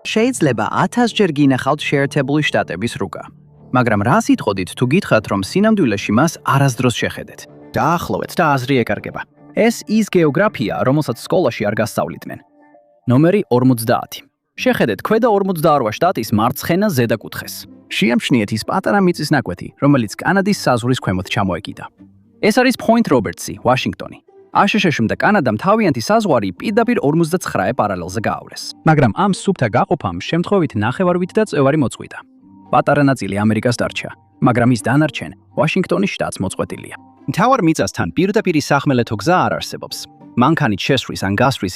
შეიძლება 1000-ჯერ გინახავთ შეერთებული შტატების რუკა. მაგრამ რა სიტყოდით თუ გითხრათ, რომ სინამდვილეში მას არასდროს შეხედეთ? დაახლოვეთ და აზრი ეკარგება. ეს ის გეოგრაფია, რომელსაც სკოლაში არ გასწავლიდნენ. ნომერი 50. შეხედეთ ქვედა 48 შტატის მარცხენა ზედაკუთხეს. შეამჩნიეთ ის პატარა მიწის ნაკვეთი, რომელიც კანადის საზღვრის ქვემოთ ჩამოეკიდა. ეს არის Point Roberts-ი, ვაშინგტონი. აშშ-მ და კანადამ თავიანთი საზღვარი პირდაპირ 49 პარალელზე გაავლეს. მაგრამ ამ სუფთა გაყოფამ შემთხვევით ნახევარვით და წევარი მოწყვიტა. პატარა ნაწილი ამერიკას დარჩა, მაგრამ ის დანარჩენ ვაშინგტონის შტატს მოწყვეტილია. მთავარ მიწასთან პირდაპირი სახმელეთო გზა არ არსებობს. მანქანით შესვლის ან გასვლის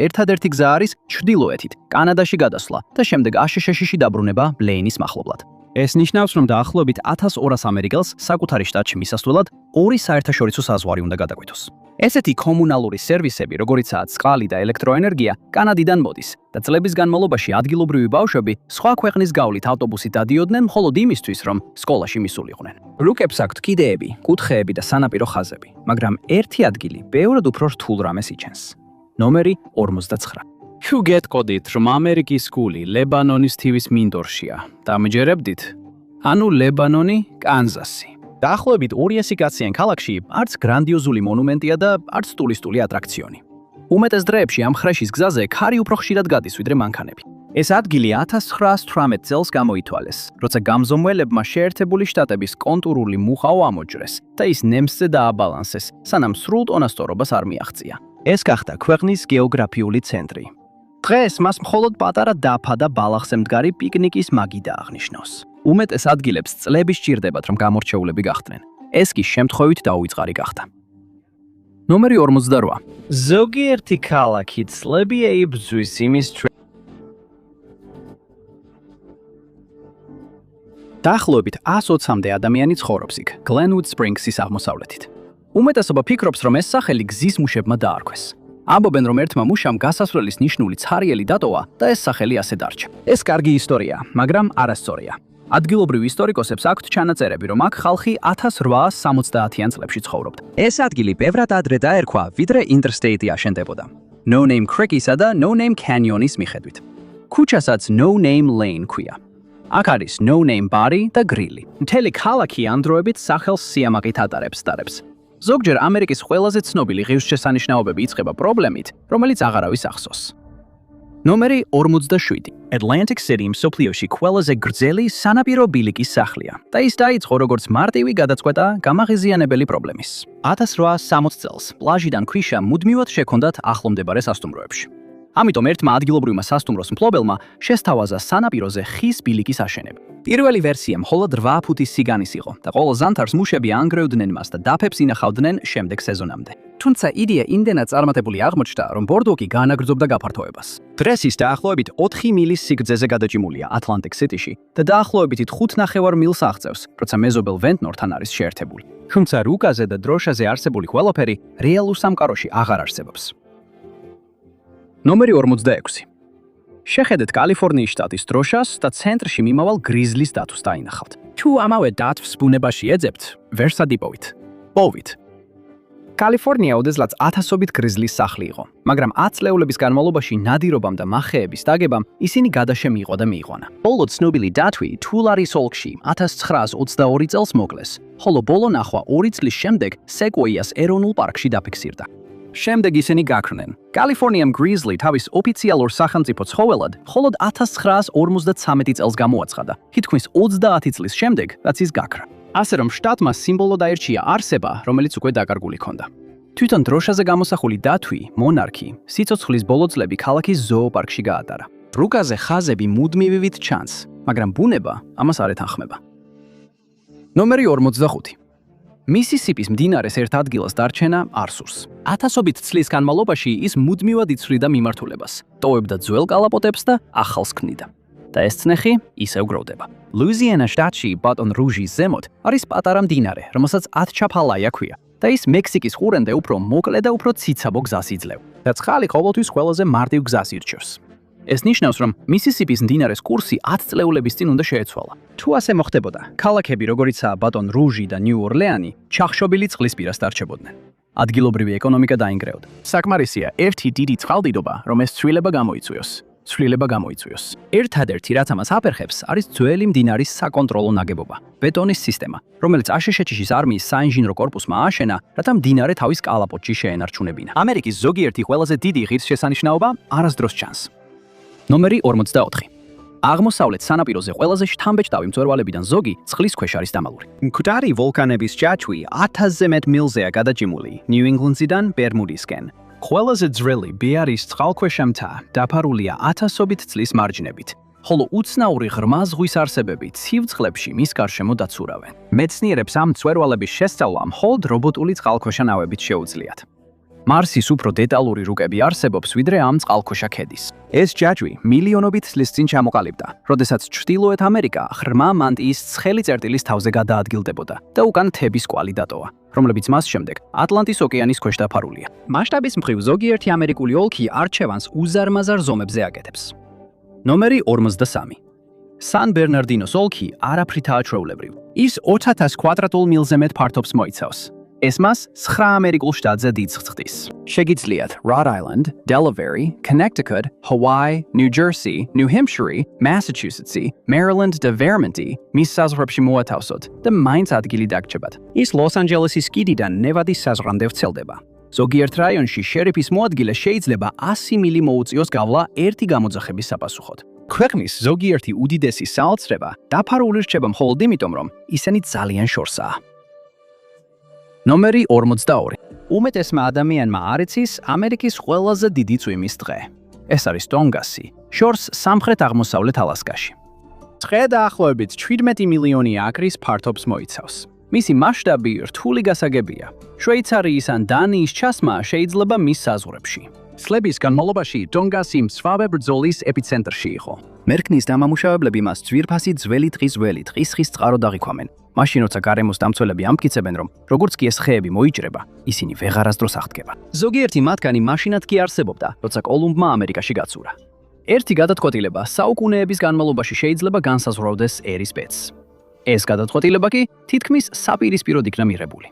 ერთადერთი გზა არის ჩრდილოეთით, კანადაში გადასვლა და შემდეგ აშშ-ში დაბრუნება ბლეინის მახლობლად. ეს ნიშნავს, რომ დაახლოებით 1200 ამერიკელს საკუთარი შტატში მისასვლელად ორი საერთაშორისო საზღვარი უნდა გადაგვიდოს. ესეთი კომუნალური სერვისები, როგორიცაა წყალი და ელექტროენერგია, კანადიდან მოდის და წლების განმავლობაში ადგილობრივი ბავშვები სხვა ქვეყნის გავლით ავტობუსით დადიოდნენ მხოლოდ იმისთვის, რომ სკოლაში მისულიყვნენ. რუკებს აქვთ კიდეები, კუთხეები და სანაპირო ხაზები, მაგრამ ერთი ადგილი ბევრად უფრო რთულ რამეს იჩენს. ნომერი 49. თუ გეტყოდით, რომ ამერიკის გული ლებანონის თივის მინდორშია, დამჯერებდით? ანუ ლებანონი, კანზასი. დაახლოებით 200 კაციან ქალაქში არც გრანდიოზული მონუმენტია და არც ტურისტული ატრაქციონი. უმეტეს დროებში ამ ხრეშის გზაზე ქარი უფრო ხშირად გადის, ვიდრე მანქანები. ეს ადგილი 1918 წელს გამოითვალეს, როცა გამზომველებმა შეერთებული შტატების კონტურული მუხაო ამოჯრეს და ის ნემსზე დააბალანსეს, სანამ სრულ ტონასწორობას არ მიაღწია. ეს გახდა ქვეყნის გეოგრაფიული ცენტრი. დღეს მას მხოლოდ პატარა დაფა და ბალახზე მდგარი პიკნიკის მაგი დააღნიშნავს. უმეტეს ადგილებს წლები სჭირდებათ, რომ გამორჩეულები გახდნენ. ეს კი შემთხვევით დაუვიწყარი გახდა. ნომერი 48. ზოგიერთი ქალაქი წლები ეიბრძვის იმის დაახლოებით 120-მდე ადამიანი ცხოვრობს იქ, Glenwood Springs-ის აღმოსავლეთით. უმეტესობა ფიქრობს, რომ ეს სახელი გზის მუშებმა დაარქვეს. ამბობენ, რომ ერთმა მუშამ გასასვლელის ნიშნული ცარიელი დატოვა და ეს სახელი ასე დარჩა. ეს კარგი ისტორია, მაგრამ არასწორია. ადგილობრივ ისტორიკოსებს აქვთ ჩანაწერები, რომ აქ ხალხი 1870-იან წლებში ცხოვრობდა. ეს ადგილი ბევრად ადრე დაერქვა, ვიდრე Interstate-ი აშენდებოდა. No Name Creek-ისა და No Name Canyon-ის მიხედვით. ქუჩასაც No Name Lane ქვია. აქ არის No Name ბარი და გრილი. მთელი ქალაქი ამ დროებით სახელს სიამაყით ატარებს. ზოგჯერ ამერიკის ყველაზე ცნობილი ღირსშესანიშნაობები იწყება პრობლემით, რომელიც აღარავის ახსოვს. ნომერი 47. Atlantic City მსოფლიოში ყველაზე გრძელი სანაპირო ბილიკის სახლია და ის დაიწყო როგორც მარტივი გადაწყვეტა გამაღიზიანებელი პრობლემის. 1860 წელს პლაჟიდან ქვიშა მუდმივად შექონდათ ახლომდებარე სასტუმროებში. ამიტომ ერთმა ადგილობრივმა სასტუმროს მფლობელმა შესთავაზა სანაპიროზე ხის ბილიკის აშენება. პირველი ვერსია მხოლოდ 8 ფუტის სიგანის იყო და ყოველ ზამთარს მუშები ანგრევდნენ მას და დაფებს ინახავდნენ შემდეგ სეზონამდე. თუმცა იდეა იმდენად წარმატებული აღმოჩნდა, რომ ბორდო კი გაანაგრძობდა გაფართოებას. დღეს ის დაახლოებით 4 მილის სიგრძეზე გადაჭიმულია Atlantic City-ში და დაახლოებით 5.5 მილს აღწევს, როცა მეზობელ ვენტნორთან არის შეერთებული. თუმცა რუკაზე და დროშაზე არსებული ყველაფერი რეალურ სამყაროში აღარ არსებობს. ნომერი 46. შეხედეთ კალიფორნიის შტატის დროშას და ცენტრში მიმავალ გრიზლის დათვს დაინახავთ. თუ ამავე დათვს ბუნებაში ეძებთ, ვერსად იპოვით. პოვით. კალიფორნია ოდესლაც ათასობით გრიზლის სახლი იყო, მაგრამ 10 წლეულების განმავლობაში ნადირობამ და მახეების დაგებამ ისინი გადაშე მიიღო და მიიყვანა. ბოლო ცნობილი დათვი თულარის ოლქში 1922 წელს მოკლეს, ხოლო ბოლო ნახვა 2 წლის შემდეგ სეკვოიას ეროვნულ პარკში დაფიქსირდა. შემდეგ ისინი გაქრნენ. კალიფორნიამ გრიზლი თავის ოფიციალურ სახელმწიფო ცხოველად მხოლოდ 1953 წელს გამოაცხადა, თითქმის 30 წლის შემდეგ, რაც ის გაქრა. ასე რომ შტატმა სიმბოლოდ აირჩია არსება, რომელიც უკვე დაკარგული ჰქონდა. თვითონ დროშაზე გამოსახული დათვი, მონარქი, სიცოცხლის ბოლო წლები ქალაქის ზოოპარკში გაატარა. რუკაზე ხაზები მუდმივივით ჩანს, მაგრამ ბუნება ამას არ ეთანხმება. ნომერი 45. მისისიპის მდინარეს ერთ ადგილას დარჩენა არ სურს. ათასობით წლის განმავლობაში ის მუდმივად იცვლიდა მიმართულებას, ტოვებდა ძველ კალაპოტებს და ახალს ქმნიდა. და ეს წნეხი ისევ გროვდება. ლუიზიანა შტატში ბატონ რუჟის ზემოთ არის პატარა მდინარე, რომელსაც ატჩაფალაია ქვია და ის მექსიკის ყურემდე უფრო მოკლე და უფრო ციცაბო გზას იძლევა. და წყალი ყოველთვის ყველაზე მარტივ გზას ირჩევს. ეს ნიშნავს, რომ მისისიპის მდინარეს კურსი 10 წლეულების წინ უნდა შეეცვალა. თუ ასე მოხდებოდა, ქალაქები როგორიცაა ბატონ რუჟი და ნიუ ორლეანი ჩახშობილი წყლის პირას დარჩებოდნენ. ადგილობრივი ეკონომიკა დაინგრეოდა. საკმარისია ერთი დიდი წყალდიდობა, რომ ეს ცვლილება გამოიწვიოს. ცვლილება გამოიწვიოს. ერთადერთი, რაც ამას აფერხებს, არის ძველი მდინარის საკონტროლო ნაგებობა, ბეტონის სისტემა, რომელიც აშშ-ის არმიის საინჟინრო კორპუსმა ააშენა, რათა მდინარე თავის კალაპოტში შეენარჩუნებინა. ამერიკის ზოგიერთი ყველაზე დიდი ღირსშესანიშნაობა არასდროს ჩანს. ნომერი 44. აღმოსავლეთ სანაპიროზე ყველაზე შთამბეჭდავი მწვერვალებიდან ზოგი წყლის ქვეშ არის დამალული. მკვდარი ვულკანების ჯაჭვი 1000-ზე მეტ მილზეა გადაჭიმული ნიუ ინგლანდიდან ბერმუდისკენ. ყველაზე ძველი ბეარის წყალქვეშა მთა დაფარულია 1000-ობით წლის მარჯნებით, ხოლო უცნაური ღრმა ზღვის არსებები ცივ წყლებში მის გარშემო დაცურავენ. მეცნიერებს ამ მწვერვალების შესწავლა მხოლოდ რობოტული წყალქვეშა ნავებით შეუძლიათ. მარსის უფრო დეტალური რუკები არსებობს, ვიდრე ამ წყალქვეშა ქედის. ეს ჯაჭვი მილიონობით წლის წინ ჩამოყალიბდა, როდესაც ჩრდილოეთ ამერიკა ღრმა მანტიის ცხელი წერტილის თავზე გადაადგილდებოდა და უკან მთების კვალი დატოვა, რომლებიც მას შემდეგ ატლანტის ოკეანის ქვეშ დაფარულია. მასშტაბის მხრივ ზოგიერთი ამერიკული ოლქი არჩევანს უზარმაზარ ზომებზე აკეთებს. ნომერი 43. სან ბერნარდინოს ოლქი არაფრითაა ჩვეულებრივ. ის 2000 კვადრატულ მილზე მეტ ფართობს მოიცავს. ეს მას 9 ამერიკულ შტატზე დიდს ხდის. შეგიძლიათ Rhode Island, Delaware, Connecticut, Hawaii, New Jersey, New Hampshire, Massachusetts, Maryland და Vermont-ი მის საზღვრებში მოათავსოთ და მაინც ადგილი დაგჭებათ. ის ლოს-ანჯელესის კიდიდან ნევადის საზღვრამდე ვრცელდება. ზოგიერთ რაიონში შერიფის მოადგილე შეიძლება 100 მილი მოუწიოს გავლა ერთი გამოძახების საპასუხოდ. ქვეყნის ზოგიერთი უდიდესი საოცრება დაფარული რჩება მხოლოდ იმიტომ, რომ ისინი ძალიან შორსაა. ნომერი 42. უმეტესმა ადამიანმა არ იცის ამერიკის ყველაზე დიდი წვიმის დღე. ეს არის ტონგასი, შორს სამხრეთ-აღმოსავლეთ ალასკაში. დღე დაახლოებით 17 მილიონი აკრის ფართობს მოიცავს. მისი მასშტაბი რთული გასაგებია. შვეიცარიის ან დანიის ჩასმა შეიძლება მის საზღვრებში. წლების განმავლობაში ტონგასი მწვავე ბრძოლის ეპიცენტრში იყო. მერქნის დამამუშავებლები მას ძვირფასი ძველი ტყის ველი, ტყის ხის წყარო დაღიქვამენ. მაშინ როცა გარემოს დამცველები ამტკიცებენ, რომ როგორც კი ეს ხეები მოიჭრება, ისინი ვეღარასდროს აღდგება. ზოგიერთი მათგანი მაშინაც კი არსებობდა, როცა კოლუმბმა ამერიკაში გაცურა. ერთი გადაწყვეტილება საუკუნეების განმავლობაში შეიძლება განსაზღვრავდეს ერის ბედს. ეს გადაწყვეტილება კი თითქმის საპირისპიროდ იქნა მიღებული.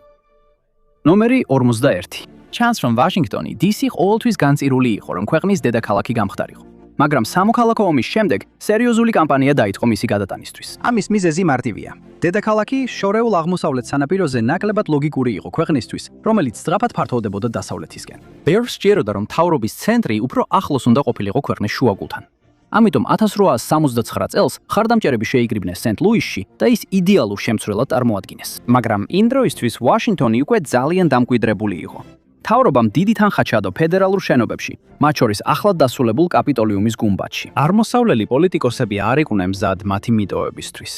ნომერი 41. ჩანს, რომ ვაშინგტონი DC ყოველთვის განწირული იყო, რომ ქვეყნის დედაქალაქი გამხდარიყო. მაგრამ სამოქალაქო ომის შემდეგ სერიოზული კამპანია დაიწყო მისი გადატანისთვის. ამის მიზეზი მარტივია. დედაქალაქი შორეულ აღმოსავლეთ სანაპიროზე ნაკლებად ლოგიკური იყო ქვეყნისთვის, რომელიც სწრაფად ფართოვდებოდა დასავლეთისკენ. ბევრს სჭიროდა, რომ მთავრობის ცენტრი უფრო ახლოს უნდა ყოფილიყო ქვეყნის შუაგულთან. ამიტომ 1869 წელს ხარდამჭერები შეიკრიბნენ სენტ-ლუისში და ის იდეალურ შემცვლელად წარმოადგინეს. მაგრამ იმ დროისთვის ვაშინგტონი უკვე ძალიან დამკვიდრებული იყო. მთავრობამ დიდი თანხა ჩადო ფედერალურ შენობებში, მათ შორის ახლად დასრულებულ კაპიტოლიუმის გუმბათში. აღმოსავლელი პოლიტიკოსები არ იყვნენ მზად მათი მიტოვებისთვის.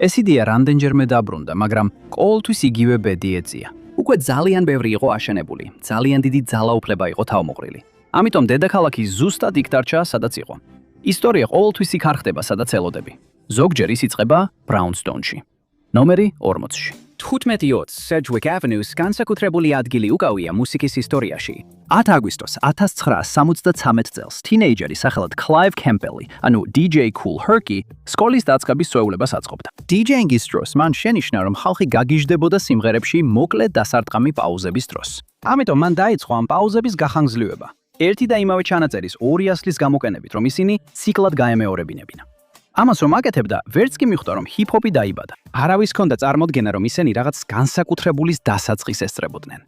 ეს იდეა რამდენჯერმე დაბრუნდა, მაგრამ ყოველთვის იგივე ბედი ეწია. უკვე ძალიან ბევრი იყო აშენებული, ძალიან დიდი ძალაუფლება იყო თავმოყრილი. ამიტომ დედაქალაქი ზუსტად იქ დარჩა, სადაც იყო. ისტორია ყოველთვის იქ არ ხდება, სადაც ელოდები. ზოგჯერ ის იწყება ბრაუნსტონში. ნომერი 40. 15-20 Sedgwick Avenue-ს განსაკუთრებული ადგილი უკავია მუსიკის ისტორიაში. 10 აგვისტოს 1973 წელს თინეიჯერი სახელად Clive Campbell-ი, ანუ DJ Kool Herc-ი, სკოლის დაწყების სწავლებას აწყობდა. DJ-ინგის დროს მან შენიშნა, რომ ხალხი გაგიჟდებოდა სიმღერებში მოკლე დასარტყამი პაუზების დროს. ამიტომ მან დაიწყო ამ პაუზების გახანგრძლივება. ერთი და იმავე ჩანაწერის 2 ასლის გამოყენებით, რომ ისინი ციკლად გაემეორებინებინა. ამას რომ აკეთებდა, ვერც კი მიხვდა, რომ ჰიპ-ჰოპი დაიბადა. არავის ჰქონდა წარმოდგენა, რომ ისინი რაღაც განსაკუთრებულის დასაწყის ესწრებოდნენ.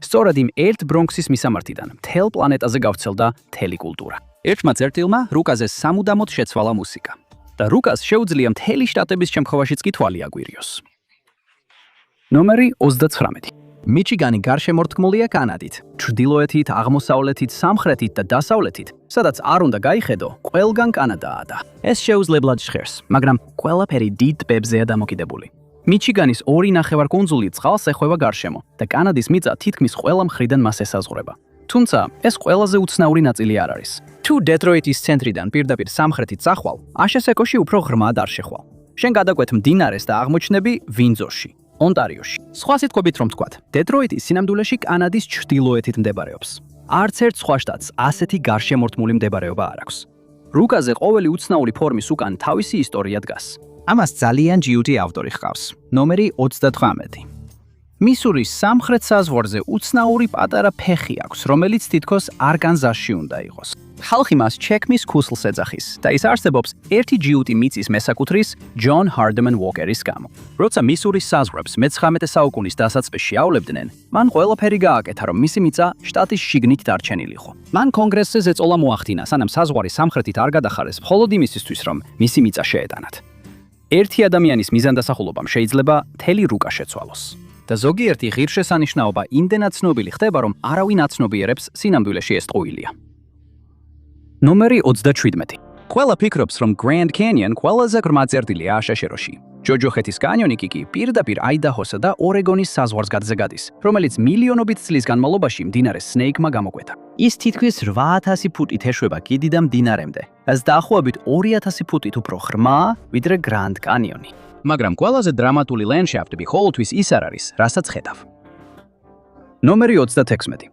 სწორედ იმ ერთ ბრონქსის მისამართიდან მთელ პლანეტაზე გავრცელდა მთელი კულტურა. ერთმა წერტილმა რუკაზე სამუდამოდ შეცვალა მუსიკა. და რუკას შეუძლია მთელი შტატების შემთხვევაშიც კი თვალი აგვირიოს. ნომერი 29. მიჩიგანი გარშემორტკმულია კანადით, ჩრდილოეთით, აღმოსავლეთით, სამხრეთით და დასავლეთით, სადაც არ უნდა გაიხედო, ყველგან კანადაა და ეს შეუძლებლად ჟღერს, მაგრამ ყველაფერი დიდ ტბებზეა დამოკიდებული. მიჩიგანის 2 ნახევარკუნძული წყალს ეხვევა გარშემო და კანადის მიწა თითქმის ყველა მხრიდან მას ესაზღვრება. თუმცა ეს ყველაზე უცნაური ნაწილი არ არის. თუ დეტროიტის ცენტრიდან პირდაპირ სამხრეთით წახვალ, აშესეკოში უფრო ღრმად არ შეხვალ. შენ გადაკვეთ მდინარეს და აღმოჩნდები ვინძორში, ონტარიოში. სხვა სიტყვებით რომ ვთქვათ, დეტროიტი სინამდვილეში კანადის ჩრდილოეთით მდებარეობს. არც ერთ სხვა შტატს ასეთი გარშემორტმული მდებარეობა არ აქვს. რუკაზე ყოველი უცნაური ფორმის უკან თავისი ისტორია დგას. ამას ძალიან ჯიუტი ავტორი ჰყავს. ნომერი 38. მისურის სამხრეთ საზღვარზე უცნაური პატარა ფეხი აქვს, რომელიც თითქოს არკანზასში უნდა იყოს. ხალხი მას ჩეკმის ქუსლს ეძახის და ის არსებობს ერთი ჯიუტი მიწის მესაკუთრის ჯონ ჰარდმენ უოკერის გამო. როცა მისურის საზღვრებს მე-19 საუკუნის დასაწყისში ავლებდნენ, მან ყველაფერი გააკეთა, რომ მისი მიწა შტატის შიგნით დარჩენილიყო. მან კონგრესზე ზეწოლა მოახდინა, სანამ საზღვარი სამხრეთით არ გადახარეს, მხოლოდ იმისათვის, რომ მისი მიწა შეეტანათ. ერთი ადამიანის მიზანდასახულობამ შეიძლება მთელი რუკა შეცვალოს. და ზოგიერთი ღირსშესანიშნაობა იმდენად ცნობილი ხდება, რომ არავინ აცნობიერებს სინამდვილეში ეს ტყუილია. ნომერი 37. ყველა ფიქრობს, რომ Grand Canyon ყველაზე ღრმა წერტილია აშშ-ში. ჯოჯოხეთის კანიონი კი პირდაპირ აიდაჰოსა და ორეგონის საზღვარგარეთზე გადის, რომელიც მილიონობით წლის განმავლობაში მდინარე სნეიკმა გამოკვეთა. ის თითქმის 8000 ფუტით ეშვება კიდი და მდინარემდე, რაც დაახლოებით 2000 ფუტით უფრო ღრმაა, ვიდრე Grand Canyon-ი. მაგრამ ყველაზე დრამატული ლენდშაფტები ყოველთვის ის არ არის, რასაც ხედავ. ნომერი 36.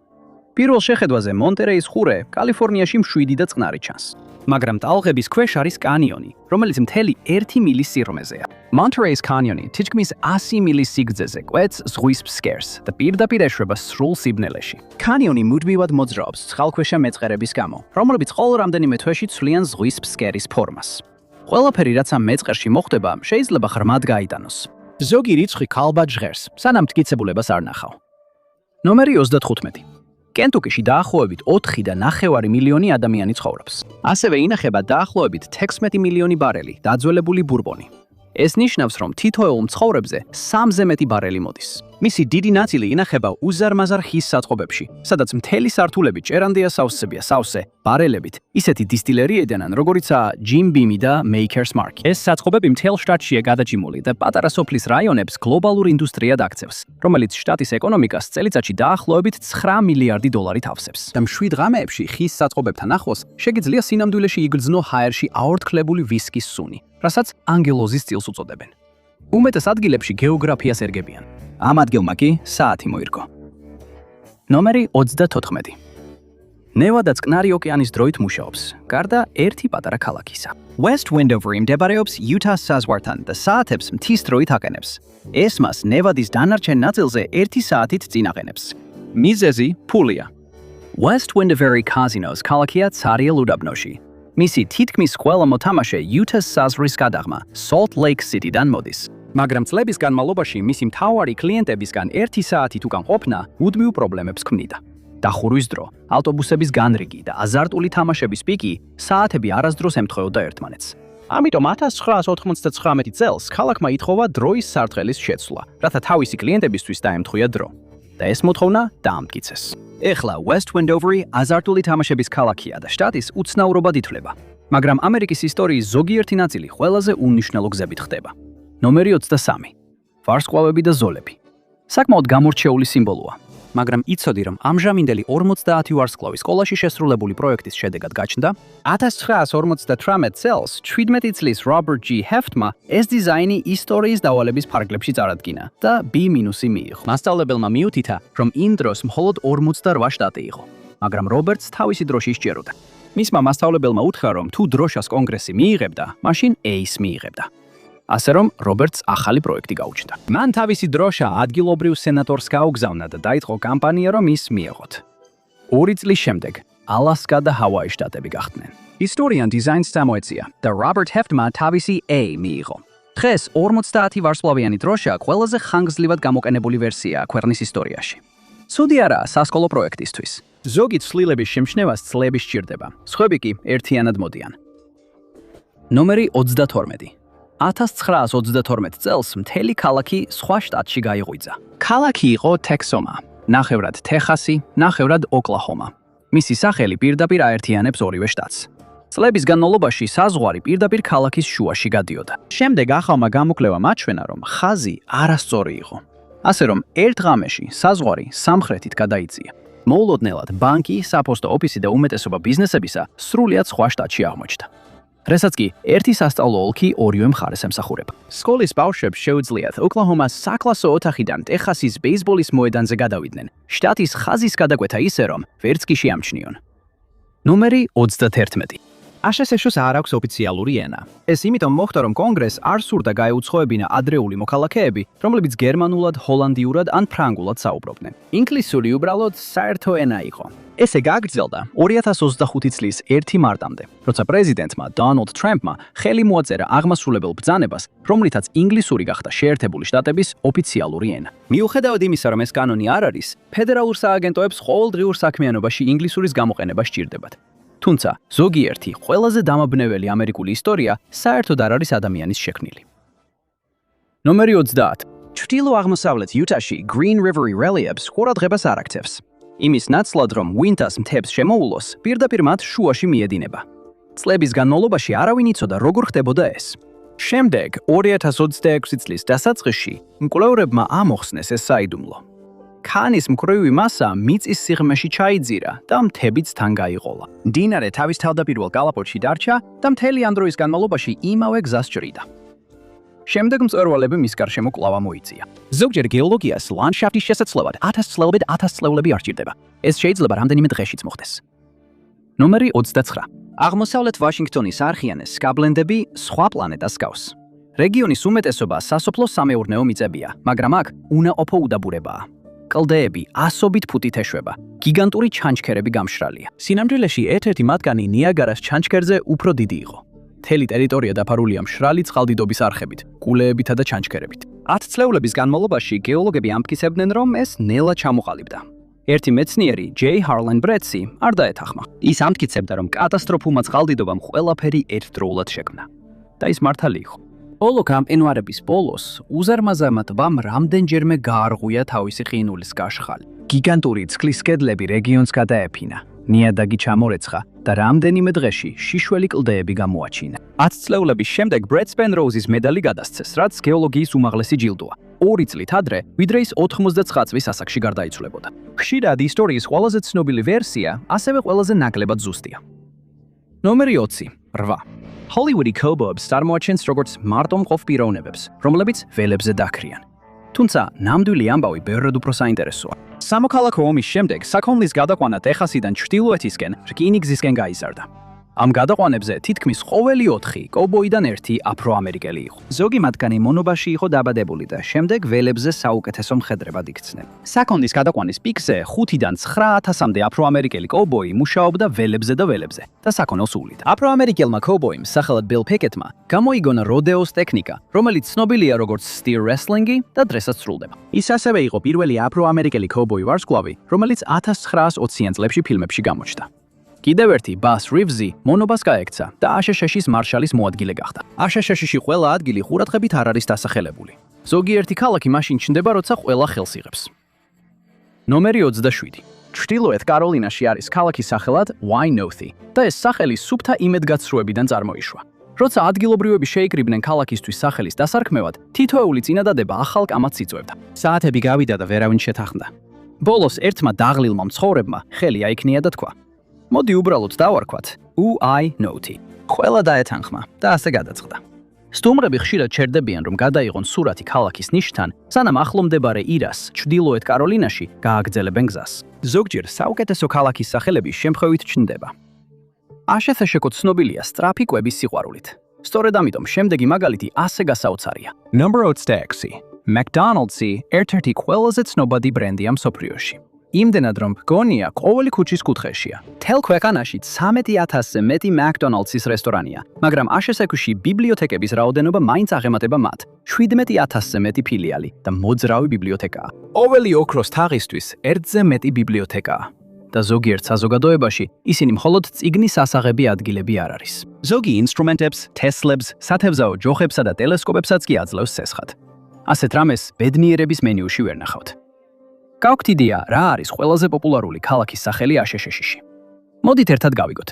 პირველ შეხედვაზე მონტერეის ყურე კალიფორნიაში მშვიდი და წყნარი ჩანს. მაგრამ ტალღების ქვეშ არის კანიონი, რომელიც მთელი 1 მილის სიღრმეზეა. Monterey's კანიონი თითქმის 100 მილის სიგრძეზე კვეთს ზღვის ფსკერს და პირდაპირ ეშვება სრულ სიბნელეში. კანიონი მუდმივად მოძრაობს წყალქვეშა მეწყერების გამო, რომლებიც ყოველ რამდენიმე თვეში ცვლიან ზღვის ფსკერის ფორმას. ყველაფერი, რაც ამ მეწყერში მოხდება, შეიძლება ღრმად გაიტანოს. ზოგი რიცხვი ქალბად ჟღერს, სანამ მტკიცებულებას არ ნახავ. ნომერი 35. კენტუკიში დაახლოებით 4.5 მილიონი ადამიანი ცხოვრობს. ასევე ინახება დაახლოებით 16 მილიონი ბარელი დაძველებული ბურბონი. ეს ნიშნავს, რომ თითოეულ მცხოვრებზე 3-ზე მეტი ბარელი მოდის. მისი დიდი ნაწილი ინახება უზარმაზარ ხის საწყობებში, სადაც მთელი სართულები ჭერანდია სავსებია სავსე ბარელებით. ისეთი დისტილერი ედენან, როგორიცაა Jim Beam და Maker's Mark. ეს საწყობები მთელ შტატშია გადაჭიმული და პატარა სოფლის რაიონებს გლობალურ ინდუსტრიად აქცევს, რომელიც შტატის ეკონომიკას წელიწადში დაახლოებით 9 მილიარდი დოლარით ავსებს. და მშვიდ ღამეებში ხის საწყობებთან ახლოს შეგიძლია სინამდვილეში იგრძნო ჰაერში აორთქლებული ვისკის სუნი, რასაც ანგელოზის სტილს უწოდებენ. უმეტეს ადგილებში გეოგრაფიას ერგებიან. ამ ადგილმა კი საათი მოირგო. ნომერი 34. ნევადა წყნარი ოკეანის დროით მუშაობს, გარდა ერთი პატარა ქალაქისა. West Wendover მდებარეობს Utah საზღვართან და საათებს მთის დროით აყენებს. ეს მას ნევადის დანარჩენ ნაწილზე 1 საათით წინ აყენებს. მიზეზი ფულია. West Wendover Casinos ქალაქია ცარიელ უდაბნოში. მისი თითქმის ყველა მოთამაშე Utah-ს საზღვრის გადაღმა Salt Lake City-დან მოდის. მაგრამ წლების განმავლობაში მისი მთავარი კლიენტებისგან 1 საათით უკან ყოფნა მუდმივ პრობლემებს ქმნიდა. დახურვის დრო, ავტობუსების განრიგი და აზარტული თამაშების პიკი საათები არასდროს ემთხვეოდა ერთმანეთს. ამიტომ 1999 წელს ქალაქმა ითხოვა დროის სარტყელის შეცვლა, რათა თავისი კლიენტებისთვის დაემთხვია დრო. და ეს მოთხოვნა დაამტკიცეს. ეხლა West Wendover-ი აზარტული თამაშების ქალაქია და შტატის უცნაურობად ითვლება. მაგრამ ამერიკის ისტორიის ზოგიერთი ნაწილი ყველაზე უნიშნელო გზებით ხდება. ნომერი 23. ვარსკვლავები და ზოლები. საკმაოდ გამორჩეული სიმბოლოა. მაგრამ იცოდი, რომ ამჟამინდელი 50 ვარსკვლავის სკოლაში შესრულებული პროექტის შედეგად გაჩნდა 1958 წელს 17 წლის Robert G. Heftმა ეს დიზაინი ისტორიის დავალების ფარგლებში წარადგინა და B- მიიღო. მასწავლებელმა მიუთითა, რომ იმ დროს მხოლოდ 48 შტატი იყო, მაგრამ რობერტს თავისი დროში ისჯეროდა. მისმა მასწავლებელმა უთხრა, რომ თუ დროშას კონგრესი მიიღებდა, მაშინ A-ს მიიღებდა. ასე რომ რობერტს ახალი პროექტი გაუჩნდა. მან თავისი დროშა ადგილობრივ სენატორს გაუგზავნა და დაიწყო კამპანია, რომ ის მიეღოთ. 2 წლის შემდეგ ალასკა და ჰავაი შტატები გახდნენ. ისტორიამ დიზაინს წამოეწია და რობერტ ჰეფტმა თავისი A მიიღო. დღეს 50 ვარსკვლავიანი დროშა ყველაზე ხანგრძლივად გამოყენებული ვერსიაა ქვეყნის ისტორიაში. ცუდი არაა სასკოლო პროექტისთვის. ზოგი ცვლილების შემჩნევას წლები სჭირდება, სხვები კი ერთიანად მოდიან. ნომერი 32. 1932 წელს მთელი ქალაქი სხვა შტატში გაიღვიძა. ქალაქი იყო ტექსომა, ნახევრად ტეხასი, ნახევრად ოკლაჰომა. მისი სახელი პირდაპირ აერთიანებს ორივე შტატს. წლების განმავლობაში საზღვარი პირდაპირ ქალაქის შუაში გადიოდა. შემდეგ ახალმა გამოკვლევამ აჩვენა, რომ ხაზი არასწორი იყო. ასე რომ ერთ ღამეში საზღვარი სამხრეთით გადაიწია. მოულოდნელად ბანკი, საფოსტო ოფისი და უმეტესობა ბიზნესებისა სრულიად სხვა შტატში აღმოჩნდა. რასაც კი ერთი სასწავლო ოლქი ორივე მხარეს ემსახურება. სკოლის ბავშვებს შეუძლიათ ოკლაჰომას საკლასო ოთახიდან ტეხასის ბეისბოლის მოედანზე გადავიდნენ. შტატის ხაზის გადაკვეთა ისე, რომ ვერც კი შეამჩნიონ. ნომერი 31. აშშ-ს არ აქვს ოფიციალური ენა. ეს იმიტომ მოხდა, რომ კონგრესს არ სურდა გაეუცხოებინა ადრეული მოქალაქეები, რომლებიც გერმანულად, ჰოლანდიურად ან ფრანგულად საუბრობდნენ. ინგლისური უბრალოდ საერთო ენა იყო. ესე გაგრძელდა 2025 წლის 1 მარტამდე, როცა პრეზიდენტმა დონალდ ტრამპმა ხელი მოაწერა აღმასრულებელ ბრძანებას, რომლითაც ინგლისური გახდა შეერთებული შტატების ოფიციალური ენა. მიუხედავად იმისა, რომ ეს კანონი არ არის, ფედერალურ სააგენტოებს ყოველდღიურ საქმიანობაში ინგლისურის გამოყენება სჭირდებათ. თუმცა, ზოგიერთი ყველაზე დამაბნეველი ამერიკული ისტორია საერთოდ არ არის ადამიანის შექმნილი. ნომერი 30. ჩრდილო-აღმოსავლეთ იუტაში Green River რელიეფს ყურადღებას არ აქცევს. იმის ნაცვლად, რომ ვინტას მთებს შემოულოს, პირდაპირ მათ შუაში მიედინება. წლების განმავლობაში არავინ იცოდა, როგორ ხდებოდა ეს. შემდეგ, 2026 წლის დასაწყისში, მკვლევრებმა ამოხსნეს ეს საიდუმლო. ქანის მკვრივი მასა მიწის სიღრმეში ჩაიძირა და მთებიც თან გაიყოლა. მდინარე თავის თავდაპირველ კალაპოტში დარჩა და მთელი ამ დროის განმავლობაში იმავე გზას ჭრიდა. შემდეგ მწვერვალები მის გარშემო კვლავ მოიწია. ზოგჯერ გეოლოგიას ლანდშაფტის შესაძლებლად 1000 წლები არ სჭირდება. ეს შეიძლება რამდენიმე დღეშიც მოხდეს. ნომერი 29. აღმოსავლეთ ვაშინგტონის არხიანეს სკაბლენდები სხვა პლანეტას გავს. რეგიონის უმეტესობა სასოფლო-სამეურნეო მიწებია, მაგრამ აქ უნაყოფო უდაბურებაა. კლდეები ასობით ფუტით ეშვება. გიგანტური ჩანჩქერები გამშრალია. სინამდვილეში ერთ-ერთი მათგანი ნიაგარას ჩანჩქერზე უფრო დიდი იყო. მთელი ტერიტორია დაფარულია მშრალი წყალდიდობის არხებით, კულეებითა და ჩანჩქერებით. 10 წლეულების განმავლობაში გეოლოგები ამტკიცებდნენ, რომ ეს ნელა ჩამოყალიბდა. ერთი მეცნიერი, ჯეი ჰარლენ ბრეტსი, არ დაეთანხმა. ის ამტკიცებდა, რომ კატასტროფულმა წყალდიდობამ ყველაფერი ერთდროულად შექმნა. და ის მართალი იყო. ბოლო გამყინვარების ბოლოს უზარმაზარმა ტბამ რამდენჯერმე გაარღვია თავისი ყინულის გაშხალი. გიგანტური წყლის კედლები რეგიონს გადაეფინა. ნიადაგი ჩამორეცხა და რამდენიმე დღეში შიშველი კლდეები გამოაჩინა. 10 წლეულების შემდეგ ბრეტს პენროუზის მედალი გადასცეს, რაც გეოლოგიის უმაღლესი ჯილდოა. 2 წლით ადრე, ვიდრე ის 99 წლის ასაკში გარდაიცვლებოდა. ხშირად ისტორიის ყველაზე ცნობილი ვერსია, ასევე ყველაზე ნაკლებად ზუსტია. ნომერი 20. 8. Hollywood-ი კოუბოებს წარმოაჩენს როგორც მარტომყოფ პიროვნებებს, რომლებიც ველებზე დაქრიან. თუმცა, ნამდვილი ამბავი ბევრად უფრო საინტერესოა. სამოქალაქო ომის შემდეგ საქონლის გადაყვანა ტეხასიდან ჩრდილოეთისკენ რკინიგზისკენ გაიზარდა. ამ გადაყვანებზე თითქმის ყოველი 4 კოუბოიდან 1 აფრო-ამერიკელი იყო. ზოგი მათგანი მონობაში იყო დაბადებული და შემდეგ ველებზე საუკეთესო მხედრებად იქცნენ. საქონლის გადაყვანის პიკზე 5-დან 9000-მდე აფრო-ამერიკელი კოუბოი მუშაობდა ველებზე და საქონელს უვლიდა. აფრო-ამერიკელმა კოუბოიმ, სახელად ბილ პიკეტმა, გამოიგონა როდეოს ტექნიკა, რომელიც ცნობილია როგორც სტირ რესლინგი და დრესაც სრულდება. ის ასევე იყო პირველი აფრო-ამერიკელი კოუბოი ვარსკვლავი, რომელიც 1920-იან წლებში ფილმებში გამოჩნდა. კიდევ ერთი ბას რივზი მონობას გაექცა და აშშ-ის მარშალის მოადგილე გახდა. აშშ-ში ყველა ადგილი ყურადღებით არ არის დასახელებული. ზოგიერთი ქალაქი მაშინ ჩნდება, როცა ყველა ხელს იღებს. ნომერი 27. ჩრდილოეთ კაროლინაში არის ქალაქი სახელად ვაინოუთი და ეს სახელი სუფთა იმედგაცრუებიდან წარმოიშვა. როცა ადგილობრივები შეიკრიბნენ ქალაქისთვის სახელის დასარქმევად, თითოეული წინადადება ახალ კამათს იწვევდა. საათები გავიდა და ვერავინ შეთანხმდა. ბოლოს ერთმა დაღლილმა მცხოვრებმა ხელი აიქნია და თქვა: მოდი უბრალოდ დავარქვათ უაინოუთი. ყველა დაეთანხმა და ასე გადაწყდა. სტუმრები ხშირად ჩერდებიან, რომ გადაიღონ სურათი ქალაქის ნიშთან, სანამ ახლომდებარე ირას, ჩრდილოეთ კაროლინაში გააგრძელებენ გზას. ზოგჯერ საუკეთესო ქალაქის სახელები შემთხვევით ჩნდება. აშშ-ში ცნობილია სწრაფი კვების სიყვარულით. სწორედ ამიტომ შემდეგი მაგალითი ასე გასაოცარია. Number 26. McDonald's-ი ერთ-ერთი ყველაზე ცნობადი ბრენდია მსოფლიოში. იმდენად რომ გონია ყოველი ქუჩის კუთხეშია. თელ ქვეყანაში 13000-ზე მეტი McDonald's-ის რესტორანია, მაგრამ აშშ-ში ბიბლიოთეკების რაოდენობა მაინც აღემატება მათ. 17000-ზე მეტი ფილიალი და მოძრავი ბიბლიოთეკაა. ყოველი ოქროს თაღისთვის ერთზე მეტი ბიბლიოთეკაა. და ზოგიერთ საზოგადოებაში ისინი მხოლოდ წიგნის ასაღები ადგილები არ არის. ზოგი ინსტრუმენტებს, თესლებს, სათევზაო ჯოხებსა და ტელესკოპებსაც კი აძლევს სესხად. ასეთ რამეს ბედნიერების მენიუში ვერ ნახავთ. გაქვთ იდეა, რა არის ყველაზე პოპულარული ქალაქის სახელი აშშ-ში? მოდით ერთად გავიგოთ.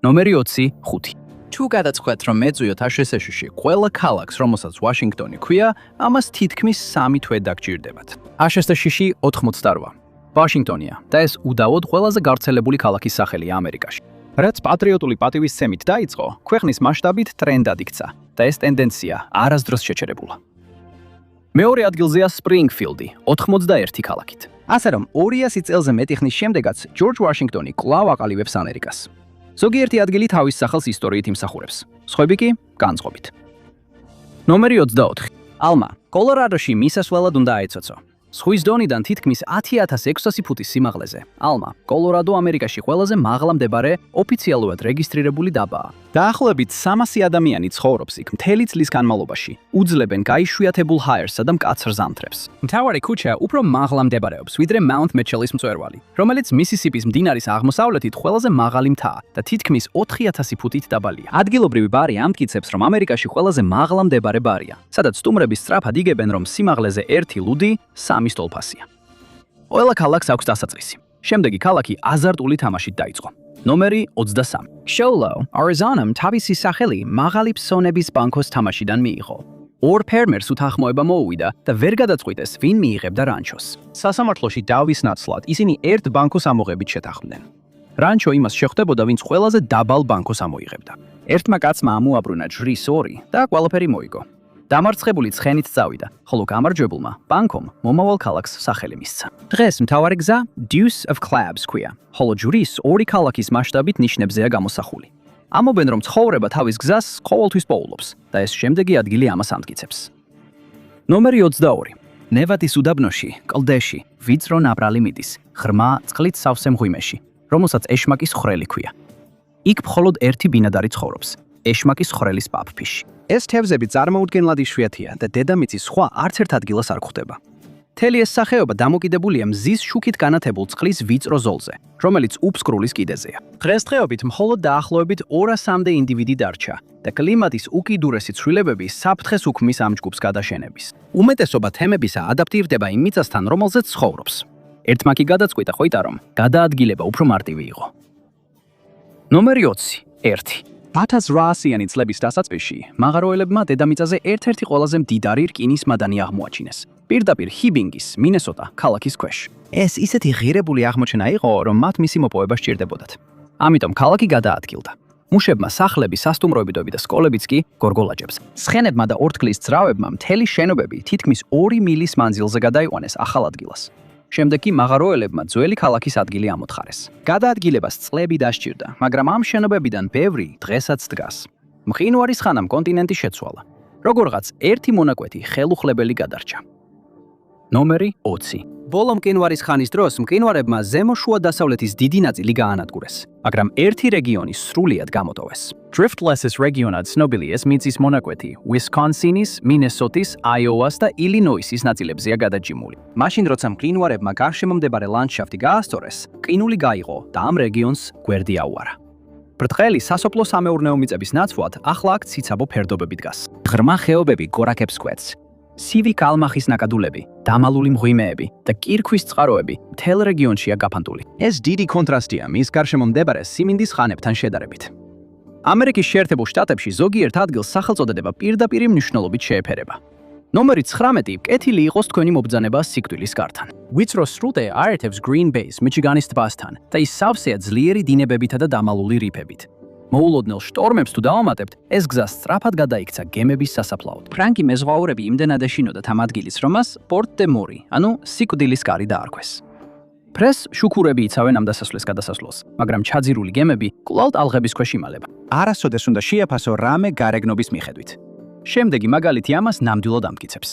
ნომერი 25. თუ გადაწყვეტთ, რომ მეწვიოთ აშშ-ში ყველა ქალაქს, რომელსაც ვაშინგტონი ქვია, ამას თითქმის 3 თვე დაგჭირდებათ. აშშ-ში 88. ვაშინგტონია და ეს უდავოდ ყველაზე გავრცელებული ქალაქის სახელია ამერიკაში. რაც პატრიოტული პატივისცემით დაიწყო, ქვეყნის მასშტაბით ტრენდად იქცა და ეს ტენდენცია არასდროს შეჩერებულა. მეორე ადგილზეა სპრინგფილდი, 91 ქალაქით. ასე რომ 200 წელზე მეტი ხნის შემდეგაც ჯორჯ ვაშინგტონი კვლავ აყალიბებს ამერიკას. ზოგიერთი ადგილი თავის სახელს ისტორიით იმსახურებს, სხვები კი განწყობით. ნომერი 24. ალმა, კოლორადოში მისასვლელად უნდა აეცოცო. ზღვის დონიდან თითქმის 10,600 ფუტის სიმაღლეზე. ალმა, კოლორადო ამერიკაში ყველაზე მაღლა მდებარე ოფიციალურად რეგისტრირებული დაბაა. დაახლოებით 300 ადამიანი ცხოვრობს იქ მთელი წლის განმავლობაში. უძლებენ გაიშვიათებულ ჰაერსა და მკაცრ ზამთრებს. მთავარი ქუჩა უფრო მაღლა მდებარეობს, ვიდრე Mount Mitchell-ის მწვერვალი, რომელიც მისისიპის მდინარის აღმოსავლეთით ყველაზე მაღალი მთაა და თითქმის 4000 ფუტით დაბალია. ადგილობრივი ბარი ამტკიცებს, რომ ამერიკაში ყველაზე მაღლა მდებარე ბარია, სადაც სტუმრები სწრაფად იგებენ, რომ სიმაღლეზე 1 ლუდი 3 სტოლფასია. ყველა ქალაქს აქვს დასაწყისი. შემდეგი ქალაქი აზარტული თამაშით დაიწყო. ნომერი 23. შოულო, არიზონამ თავისი სახელი მაღალი ფსონების ბანკოს თამაშიდან მიიღო. ორ ფერმერს უთანხმოება მოუვიდა და ვერ გადაწყვიტეს, ვინ მიიღებდა რანჩოს. სასამართლოში დავის ნაცვლად ისინი ერთ ბანკოს ამოღებით შეთანხმდნენ. რანჩო იმას შეხვდებოდა, ვინც ყველაზე დაბალ ბანკოს ამოიღებდა. ერთმა კაცმა ამოაბრუნა ჯვრის 2 და ყველაფერი მოიგო. დამარცხებული ცხენით წავიდა, ხოლო გამარჯვებულმა ბანკომ მომავალ ქალაქს სახელი მისცა. დღეს მთავარი გზა Deuce of Clubs ქვია, ხოლო ჯვრის 2 ქალაქის მასშტაბით ნიშნებზეა გამოსახული. ამობენ, რომ ცხოვრება თავის გზას ყოველთვის პოულობს და ეს შემდეგი ადგილი ამას ამტკიცებს. ნომერი 22. ნევადის უდაბნოში, კლდეში, ვიწრო ნაპრალი მიდის, ღრმა წყლით სავსე მღვიმეში, რომელსაც ეშმაკის ხვრელი ქვია. იქ მხოლოდ ერთი ბინადარი ცხოვრობს, ეშმაკის ხვრელის პაპფიში. ეს თევზები წარმოუდგენლად იშვიათია და დედამიწის სხვა არც ერთ ადგილას არ გვხვდება. მთელი ეს სახეობა დამოკიდებულია მზის შუქით განათებულ წყლის ვიწრო ზოლზე, რომელიც უფსკრულის კიდეზეა. დღესდღეობით მხოლოდ დაახლოებით 200-მდე ინდივიდი დარჩა და კლიმატის უკიდურესი ცვლილებები საფრთხეს უქმნის ამ ჯგუფს გადაშენების. უმეტესობა თემებისა ადაპტირდება იმ მიწასთან, რომელზეც ცხოვრობს. ერთმა კი გადაწყვიტა ხოიტა, რომ გადაადგილება უფრო მარტივი იყო. ნომერი 20. 1. 1800-იანი წლების დასაწყისში მაღაროელებმა დედამიწაზე ერთ-ერთი ყველაზე მდიდარი რკინის მადანი აღმოაჩინეს. პირდაპირ ჰიბინგის, მინესოტა ქალაქის ქვეშ. ეს ისეთი ღირებული აღმოჩენა იყო, რომ მათ მისი მოპოვება სჭირდებოდათ. ამიტომ ქალაქი გადაადგილდა. მუშებმა სახლები, სასტუმროებიდები და სკოლებიც კი გორგოლაჯებს. ცხენებმა და ორთქლის ძრავებმა მთელი შენობები თითქმის 2 მილის მანძილზე გადაიყვანეს ახალ ადგილას. შემდეგ კი მაღაროელებმა ძველი ქალაქის ადგილი ამოთხარეს. გადაადგილებას წლები დასჭირდა, მაგრამ ამ შენობებიდან ბევრი დღესაც დგას. მყინვარის ხანამ კონტინენტი შეცვალა. როგორღაც ერთი მონაკვეთი ხელუხლებელი გადარჩა. ნომერი 20. ბოლო მყინვარის ხანის დროს მყინვარებმა ზემო შუა დასავლეთის დიდი ნაწილი გაანადგურეს, მაგრამ ერთი რეგიონი სრულიად გამოტოვეს. Driftless's რეგიონად ცნობილი ეს მიწის მონაკვეთი Wisconsin-ის, Minnesota-ის, Iowa-ს და Illinois-ის ნაწილებზეა გადაჯიმული. მაშინ როცა მყინვარებმა გარშემო მდებარე ლანდშაფტი გაასწორეს, ყინული გაიღო და ამ რეგიონს გვერდი აუარა. ბრტყელი სასოფლო სამეურნეო მიწების ნაცვლად ახლა აქ ციცაბო ფერდობები დგას. ღრმა ხეობები გორაკებს კვეთს. სივი კალმახის ნაკადულები, დამალული მღვიმეები და კირქვის წყაროები მთელ რეგიონშია გაფანტული. ეს დიდი კონტრასტია მის გარშემო მდებარე სიმინდის ხანებთან შედარებით. ამერიკის შეერთებულ შტატებში ზოგიერთ ადგილს სახელწოდება პირდაპირი მნიშვნელობით შეეფერება. ნომერი 19. კეთილი იყოს თქვენი მობრძანება სიკვდილის გართან. ვიწრო სრუტე აერთებს Green Bay-ს მიჩიგანის ტბასთან და ის სავსეა ძლიერი დინებებითა და დამალული რიფებით. მოულოდნელ შტორმებს თუ დავამატებთ, ეს გზა სწრაფად გადაიქცა გემების სასაფლაოდ. ფრანკი მეზღვაურები იმდენად ეშინოდათ ამ ადგილის, რომ მას Port de Mori, ანუ სიკვდილის კარი დაარქვეს. ფრეს შუქურები იცავენ ამ დასასვლის გადასასვლელს, მაგრამ ჩაძირული გემები კვლავ ტალღების ქვეშ იმალება. არასოდეს უნდა შეაფასო რამე გარეგნობის მიხედვით. შემდეგი მაგალითი ამას ნამდვილად ამტკიცებს.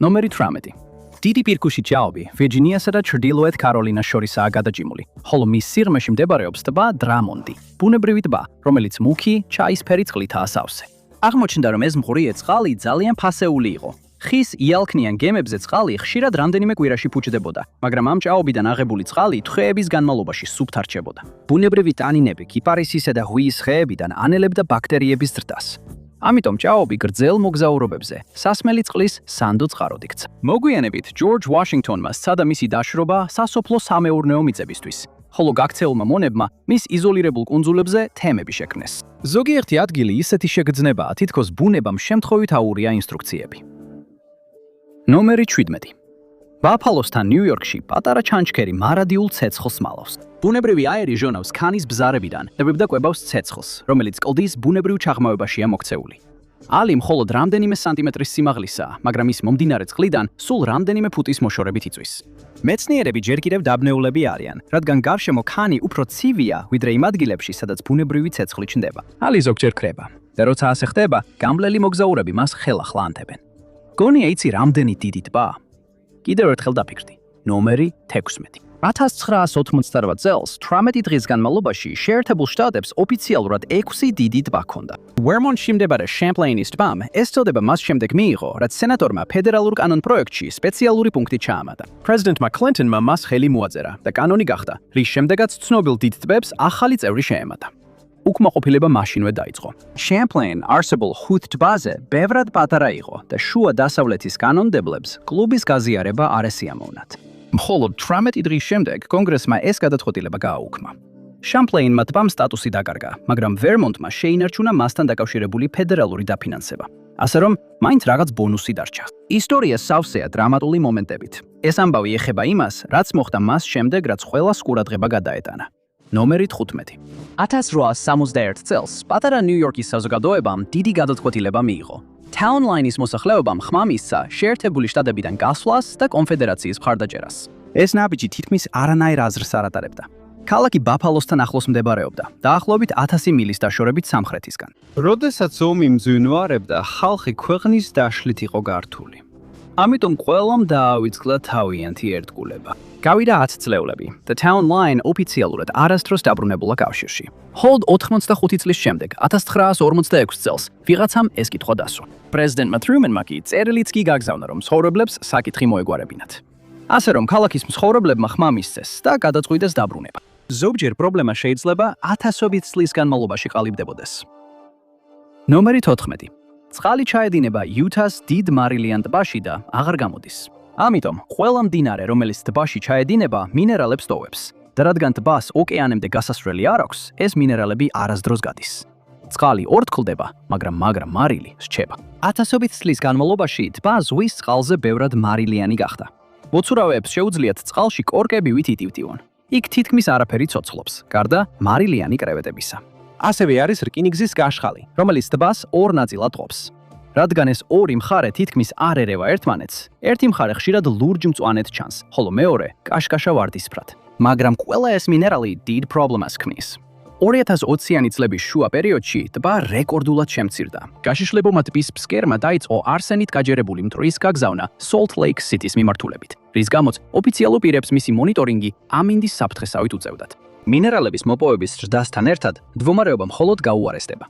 ნომერი 18. დიდი პირქუში ჭაობი ვირჯინიასა და ჩრდილოეთ კაროლინას შორისაა გადაჭიმული, ხოლო მის სიღრმეში მდებარეობს ტბა დრამონდი, ბუნებრივი ტბა, რომელიც მუქი, ჩაისფერი წყლითაა სავსე. აღმოჩნდა, რომ ეს მღვრიე წყალი ძალიან ფასეული იყო. ხის იალქნიან გემებზე წყალი ხშირად რამდენიმე კვირაში ფუჭდებოდა, მაგრამ ამ ჭაობიდან აღებული წყალი თვეების განმავლობაში სუფთად რჩებოდა. ბუნებრივი ტანინები კიპარისისა და ღვიის ხეებიდან ანელებდა ბაქტერიების ზრდას. ამიტომ ჭაობი გრძელ მოგზაურობებზე სასმელი წყლის სანდო წყაროდ იქცა. მოგვიანებით ჯორჯ ვაშინგტონმა სცადა მისი დაშრობა სასოფლო სამეურნეო მიწებისთვის, ხოლო გაქცეულმა მონებმა მის იზოლირებულ კუნძულებზე თემები შექმნეს. ზოგიერთი ადგილი ისეთი შეგრძნებაა, თითქოს ბუნებამ შემთხვევით აურია ინსტრუქციები. ნომერი 17. ბაფალოსთან ნიუ-იორკში პატარა ჩანჩქერი მარადიულ ცეცხლს მალავს. ბუნებრივი აერი ჟონავს ქანის ბზარებიდან და კვებავს ცეცხლს, რომელიც კლდის ბუნებრივ ჩაღმავებაშია მოქცეული. ალი მხოლოდ რამდენიმე სანტიმეტრის სიმაღლისაა, მაგრამ ის მომდინარე წყლიდან სულ რამდენიმე ფუტის მოშორებით იწვის. მეცნიერები ჯერ კიდევ დაბნეულები არიან, რადგან გარშემო ქანი უფრო ცივია, ვიდრე იმ ადგილებში, სადაც ბუნებრივი ცეცხლი ჩნდება. ალი ზოგჯერ ქრება და როცა ასე ხდება, გამლელი მოგზაურები მას ხელახლა ანთებენ. გონია იცი რამდენი დიდი ტბაა? კიდევ ერთხელ დაფიქრდი. ნომერი 16. 1988 წელს 18 დღის განმავლობაში შეერთებულ შტატებს ოფიციალურად 6 დიდი ტბა ჰქონდა. ვერმონტში მდებარე შამპლეინის ტბამ ეს წოდება მას შემდეგ მიიღო, რაც სენატორმა ფედერალურ კანონ პროექტში სპეციალური პუნქტი ჩაამატა. პრეზიდენტმა კლინტონმა მას ხელი მოაწერა და კანონი გახდა, რის შემდეგაც ცნობილ დიდ ტბებს ახალი წევრი შეემატა. უკმაყოფილება მაშინვე დაიწყო. შამპლეინ არსებულ 5 ტბაზე ბევრად პატარა იყო და შუა დასავლეთის კანონმდებლებს კლუბის გაზიარება არ ესიამოვნათ. მხოლოდ 18 დღის შემდეგ კონგრესმა ეს გადაწყვეტილება გააუქმა. შამპლეინმა ტბამ სტატუსი დაკარგა, მაგრამ ვერმონტმა შეინარჩუნა მასთან დაკავშირებული ფედერალური დაფინანსება. ასე რომ, მაინც რაღაც ბონუსი დარჩა. ისტორია სავსეა დრამატული მომენტებით. ეს ამბავი ეხება იმას, რაც მოხდა მას შემდეგ, რაც ყველას ყურადღება გადაეტანა. ნომერი 15. 1861 წელს პატარა ნიუ-იორკის საზოგადოებამ დიდი გადაწყვეტილება მიიღო. Town Line-ის მოსახლეობამ ხმა მისცა შეერთებული შტატებიდან გასვლას და კონფედერაციის მხარდაჭერას. ეს ნაბიჯი თითქმის არანაირ აზრს არ ატარებდა. ქალაქი ბაფალოსთან ახლოს მდებარეობდა, დაახლოებით 1000 მილის დაშორებით სამხრეთისგან. როდესაც ომი მძვინვარებდა, ხალხი ქვეყნის დაშლით იყო გართული. ამიტომ ყველამ დაავიწყდა თავიანთი ერთგულება. გავიდა 10 წლეულები და Town Line ოფიციალურად არასდროს დაბრუნებულა კავშირში. მხოლოდ 85 წლის შემდეგ, 1946 წელს, ვიღაცამ ეს კითხვა დასვა. პრეზიდენტმა ტრუმენმა კი წერილიც კი გაგზავნა, რომ მცხოვრებლებს საკითხი მოეგვარებინათ. ასე რომ ქალაქის მცხოვრებლებმა ხმა მისცეს და გადაწყვიტეს დაბრუნება. ზოგჯერ პრობლემა შეიძლება 1000 წლის განმავლობაში ყალიბდებოდეს. ნომერი 14. წყალი ჩაედინება იუთას დიდ მარილიან ტბაში და აღარ გამოდის. ამიტომ ყველა მდინარე, რომელიც ტბაში ჩაედინება, მინერალებს ტოვებს. და რადგან ტბას ოკეანემდე გასასვლელი არ აქვს, ეს მინერალები არასდროს გადის. წყალი ორთქლდება, მაგრამ მარილი რჩება. 1000 წლის განმავლობაში ტბა ზღვის წყალზე ბევრად მარილიანი გახდა. მოცურავეებს შეუძლიათ წყალში კორკებივით იტივტივონ. იქ თითქმის არაფერი ცოცხლობს, გარდა მარილიანი კრევეტებისა. ასევე არის რკინიგზის გაშხალი, რომელიც ტბას ორ ნაწილად ყოფს. რადგან ეს ორი მხარე თითქმის არ ერევა ერთმანეთს, ერთი მხარე ხშირად ლურჯ მწვანედ ჩანს, ხოლო მეორე კაშკაშა ვარდისფრად. მაგრამ ყველა ეს მინერალი დიდ პრობლემას ქმნის. 2020-იანი წლების შუა პერიოდში ტბა რეკორდულად შემცირდა. გაშიშლებულმა ტბის ფსკერმა დაიწყო არსენით გაჯერებული მტვრის გაგზავნა Salt Lake City-ის მიმართულებით, რის გამოც ოფიციალურ პირებს მისი მონიტორინგი ამინდის საფრთხესავით უწევდათ. მინერალების მოპოვების ზრდასთან ერთად მდგომარეობა მხოლოდ გაუარესდება.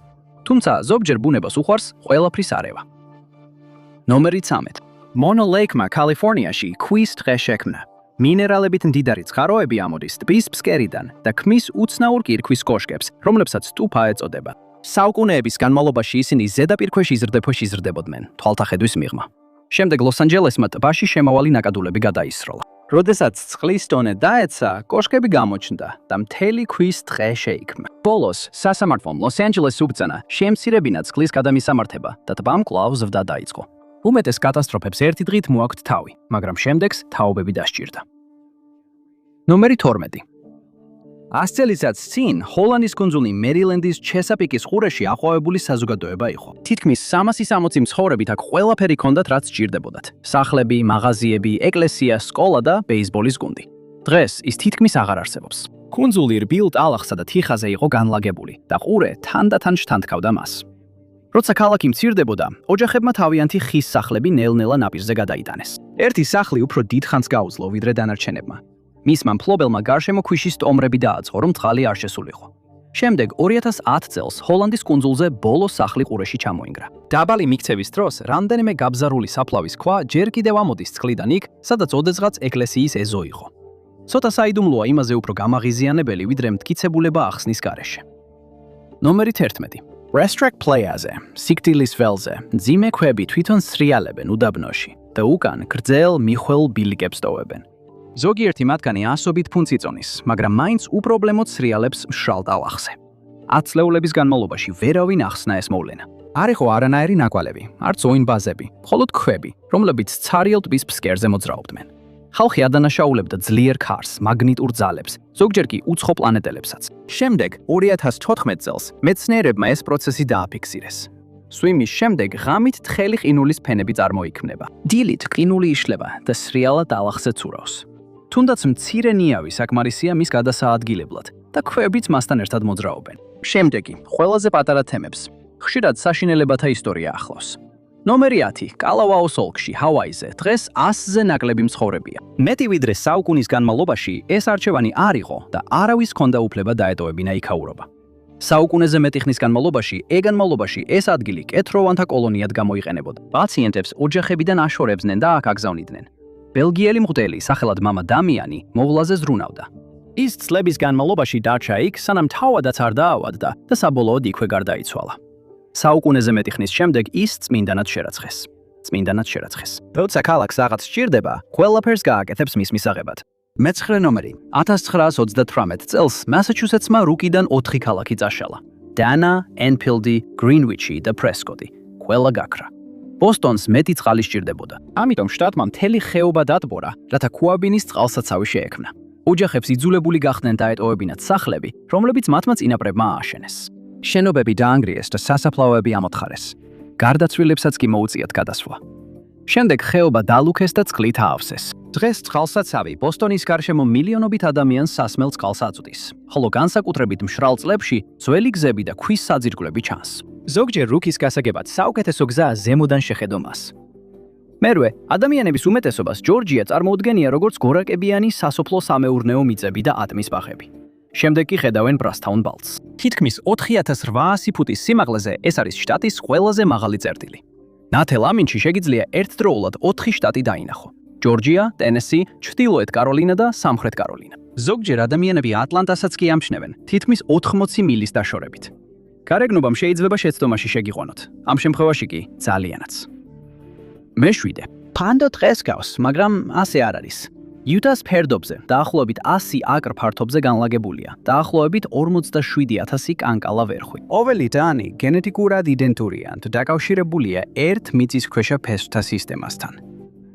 თუმცა ზოგჯერ ბუნებას უყვარს ყველაფრის არევა. ნომერი 13. Mono Lake-მა კალიფორნიაში ქვის ტყე შექმნა. მინერალებით მდიდარი ცხაროები ამოდის ტბის ფსკერიდან და ქმნის უცნაურ კირქვის კოშკებს, რომლებსაც ტუფა ეწოდება. საუკუნეების განმავლობაში ისინი ზედაპირქვეშ იზრდებოდნენ, თვალთახედვის მიღმა. შემდეგ ლოს-ანჯელესმა ტბაში შემავალი ნაკადულები გადაისროლა. როდესაც წყლის დონე დაეცა, კოშკები გამოჩნდა და მთელი ქვის ტყე შეიქმნა. ბოლოს სასამართლომ ლოს-ანჯელესს უბრძანა შემცირებინა წყლის გადამისამართება და ტბამ კვლავ ზრდა დაიწყო. უმეტეს კატასტროფებს ერთი დღით მოაქვთ თავი, მაგრამ შემდეგს თაობები დასჭირდა. ნომერი 12. 100 წელიწადს წინ ჰოლანდის კუნძული მერილენდის ჩესაპიკის ყურეში აყვავებული საზოგადოება იყო. თითქმის 360 მცხოვრებით აქ ყველაფერი ჰქონდათ, რაც სჭირდებოდათ. სახლები, მაღაზიები, ეკლესია, სკოლა და ბეისბოლის გუნდი. დღეს ის თითქმის აღარ არსებობს. კუნძული რბილ ტალახსა და თიხაზე იყო განლაგებული და ყურე თანდათან შთანთქავდა მას. როცა ქალაქი მცირდებოდა, ოჯახებმა თავიანთი ხის სახლები ნელ-ნელა ნაპირზე გადაიტანეს. ერთი სახლი უფრო დიდ ხანს გაუძლო ვიდრე დანარჩენებმა. მისმა მფლობელმა გარშემო ქვიშის ტომრები დააწყო, რომ წყალი არ შესულიყო. შემდეგ 2010 წელს ჰოლანდის კუნძულზე ბოლო სახლი ყურეში ჩამოინგრა. დაბალი მიქცევის დროს რამდენიმე გაბზარული საფლავის ქვა ჯერ კიდევ ამოდის წყლიდან იქ, სადაც ოდესღაც ეკლესიის ეზო იყო. ცოტა საიდუმლოა იმაზე უფრო გამაღიზიანებელი, ვიდრე მტკიცებულება ახსნის გარეშე. ნომერი 11. Racetrack Plaza-ზე, სიკვდილის ველზე, მძიმე ქვები თვითონ სრიალებენ უდაბნოში და უკან გრძელ მიხვალ ბილიკებს ტოვებენ. ზოგიერთი მათგანი ასობით ფუნტს იწონის, მაგრამ მაინც უპრობლემოდ სრიალებს მშრალ ტალახზე. 10 წლეულების განმავლობაში ვერავინ ახსნა ეს მოვლენა. არ იყო არანაირი ნაკვალევი, არც ოინბაზები, მხოლოდ ქვები, რომლებიც ცარიელ ტბის ფსკერზე მოძრაობდნენ. ხალხი ადანაშაულებდა ძლიერ ქარს, მაგნიტურ ძალებს, ზოგჯერ კი უცხო პლანეტელებსაც. შემდეგ 2014 წელს მეცნიერებმა ეს პროცესი დააფიქსირეს. სვიმის შემდეგ ღამით თხელი ყინულის ფენები წარმოიქმნება. დილით ყინული იშლება და სრიალად ალახზე ცურავს. თუნდაც მცირე ნიავი საკმარისია მის გადასაადგილებლად და ქვებიც მასთან ერთად მოძრაობენ. შემდეგი, ყველაზე პატარა თემებს. ხშირად საშინელებათა ისტორია ახლავს. ნომერი 10. კალავაოს ოლქში, ჰავაიზე, დღეს 100-ზე ნაკლები მცხოვრებია. მეტი ვიდრე საუკუნის განმავლობაში ეს არჩევანი არ იყო და არავის ჰქონდა უფლება დაეტოვებინა იქაურობა. საუკუნეზე მეტი ხნის განმავლობაში ეს ადგილი კეთროვანთა კოლონიად გამოიყენებოდა. პაციენტებს ოჯახებიდან აშორებდნენ და აქ აგზავნიდნენ. ბელგიელი მღვდელი, სახელად მამა დამიანი, მოვლაზე ზრუნავდა. ის წლების განმავლობაში დარჩა იქ, სანამ თავადაც არ დაავადდა და საბოლოოდ იქვე გარდაიცვალა. საუკუნეზე მეტი ხნის შემდეგ ის წმინდანად შერაცხეს. როცა ქალაქს რაღაც სჭირდება, ყველაფერს გააკეთებს მის მისაღებად. მეცხრე ნომერი. 1938 წელს მასაჩუსეტსმა რუკიდან 4 ქალაქი წაშალა. დანა, ენფილდი, გრინვიჩი და პრესკოტი. ყველა გაქრა. ბოსტონს მეტი წყალი სჭირდებოდა. ამიტომ შტატმა მთელი ხეობა დატბორა, რათა ქუაბინის წყალსაცავი შეექმნა. ოჯახებს იძულებული გახდნენ დაეტოვებინათ სახლები, რომლებიც მათმა წინაპრებმა ააშენეს. შენობები დაანგრიეს და სასაფლაოები ამოთხარეს. გარდაცვლილებსაც კი მოუწიათ გადასვლა. შემდეგ ხეობა დალუქეს და წყლით აავსეს. დღეს წყალსაცავი ბოსტონის გარშემო მილიონობით ადამიანს სასმელ წყალს აწვდის, ხოლო განსაკუთრებით მშრალ წლებში ძველი გზები და ქვის საძირკვლები ჩანს. ზოგჯერ რუკის გასაგებად საუკეთესო გზაა ზემოდან შეხედო მას. მერვე, ადამიანების უმეტესობას ჯორჯია წარმოუდგენია როგორც გორაკებიანი სასოფლო სამეურნეო მიწები და ატმის ბაღები. შემდეგ კი ხედავენ ბრასთაუნ ბალტს. თითქმის 4800 ფუტის სიმაღლეზე ეს არის შტატის ყველაზე მაღალი წერტილი. ნათელ ამინჩი შეგიძლია ერთდროულად 4 შტატი დაინახო. ჯორჯია, ტენესი, ჩრდილოეთ კაროლინა და სამხრეთ კაროლინა. ზოგჯერ ადამიანები ატლანტასაც კი ამჩნევენ, თითქმის 80 მილის დაშორებით. გარეგნობამ შეიძლება შეცდომაში შეგიყვანოთ, ამ შემთხვევაში კი ძალიანაც. მეშვიდე. ფანდო დღეს გავს, მაგრამ ასე არ არის. იუტას ფერდობზე დაახლოებით 100 აკრ ფართობზე განლაგებულია, დაახლოებით 47,000 კანკალა ვერხვი. ოველი დანი გენეტიკურად იდენტურია და დაკავშირებულია ერთ მიწისქვეშა ფესვთა სისტემასთან.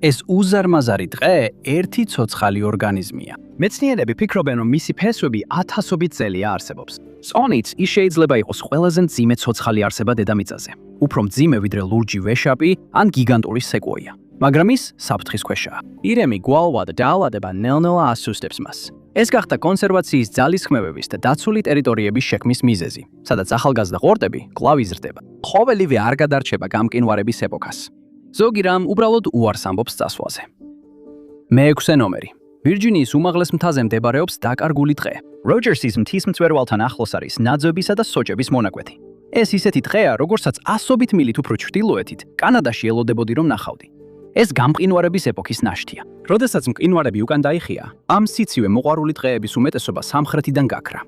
ეს უზარმაზარი დღე ერთი ცოცხალი ორგანიზმია. მეცნიერები ფიქრობენ, რომ მისი ფესვები ათასობით წელია არსებობს. წონით ის შეიძლება იყოს ყველაზე მძიმე ცოცხალი არსება დედამიწაზე. უფრო მძიმე ვიდრე ლურჯი ვეშაპი ან გიგანტური სეკვოია. მაგრამ ის საფრთხის ქვეშაა. ირემი გვალვა და დაავადება ნელ-ნელა ასუსტებს მას. ეს გახდა კონსერვაციის ძალისხმევების და დაცული ტერიტორიების შექმნის მიზეზი, სადაც ახალგაზრდა ყორტები კვლავ იზრდება. ყოველივე არ გადარჩება გამყინვარების ეპოქას. ზოგი რამ უბრალოდ უარს ამბობს წასვლაზე. მეექვსე ნომერი. ვირჯინიის უმაღლეს მთაზე მდებარეობს დაკარგული ტყე. როჯერსის მთის მწვერვალთან ახლოს არის ნაძვებისა და სოჭების მონაკვეთი. ეს ისეთი ტყეა, როგორცაც 100 მილით უფრო ჩრდილოეთით, კანადაში ელოდებოდი რომ ნახავდი. ეს გამყინვარების ეპოქის ნაშთია. როდესაც მყინვარები უკან დაიხია, ამ სიცივე მოყვარული ტყეების უმეტესობა სამხრეთიდან გაქრა.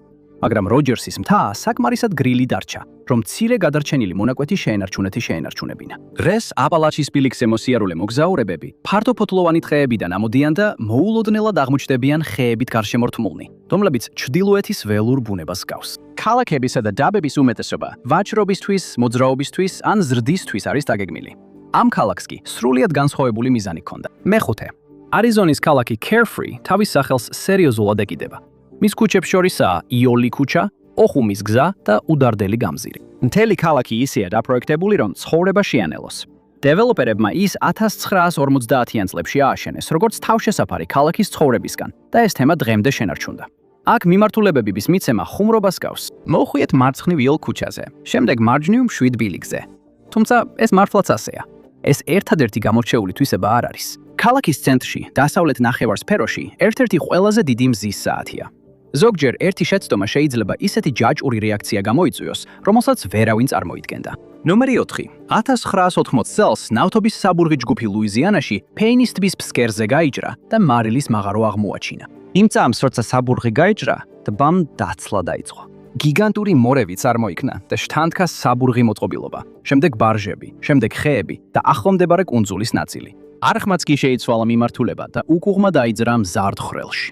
მაგრამ როჯერსის მთა საკმარისად გრილი დარჩა, რომ მცირე გადარჩენილი მონაკვეთი შეენარჩუნებინა. დღეს აპალაჩის პილიქზე მოსიარულე მოგზაურებები ფართოფოთლოვანი ტყეებიდან ამოდიან და მოულოდნელად აღმოჩნდებიან ხეებით გარშემორტმულნი, რომლებიც ჩრდილოეთის ველურ ბუნებას გავს. ქალაქებისა და დაბების უმეტესობა ვაჭრობისთვის, მოძრაობისთვის ან ზრდისთვის არის დაგეგმილი. ამ ქალაქს კი სრულიად განსხვავებული მიზანი ჰქონდა. მეხუთე. არიზონის ქალაქი Carefree თავის სახელს სერიოზულად ეკიდება. მის ქუჩებს შორისაა იოლი ქუჩა, ოხუმის გზა და უდარდელი გამზირი. მთელი ქალაქი ისეა დაპროექტებული, რომ ცხოვრება შეანელოს. დეველოპერებმა ის 1950-იან წლებში ააშენეს, როგორც თავშესაფარი ქალაქის ცხოვრებისგან და ეს თემა დღემდე შენარჩუნდა. აქ მიმართულებების მიცემა ხუმრობას გავს. მოუხვიეთ მარცხნივ იოლ ქუჩაზე, შემდეგ მარჯვნივ მშვიდ ბილიკზე. თუმცა ეს მართლაც ასეა. ეს ერთადერთი გამორჩეული თვისება არ არის. ქალაქის ცენტრში, დასავლეთ ნახევარსფეროში, ერთ-ერთი ყველაზე დიდი მზის საათია. ზოგჯერ ერთი შეცდომა შეიძლება ისეთი ჯაჭვური რეაქცია გამოიწვიოს, რომელსაც ვერავინ წარმოიდგენდა. ნომერი 4. 1980 წელს ნავთობის საბურღი ჯგუფი ლუიზიანაში ფეინის ტბის ფსკერზე გაიჭრა და მარილის მაღარო აღმოაჩინა. იმ წამს, როცა საბურღი გაიჭრა, ტბამ დაცლა დაიწყო. გიგანტური მორევი წარმოიქმნა და შთანთქა საბურღი მოწყობილობა, შემდეგ ბარჟები, შემდეგ ხეები და ახლომდებარე კუნძულის ნაწილი. არხმაც კი შეიცვალა მიმართულება და უკუღმა დაიძრა მზარდ ხრელში.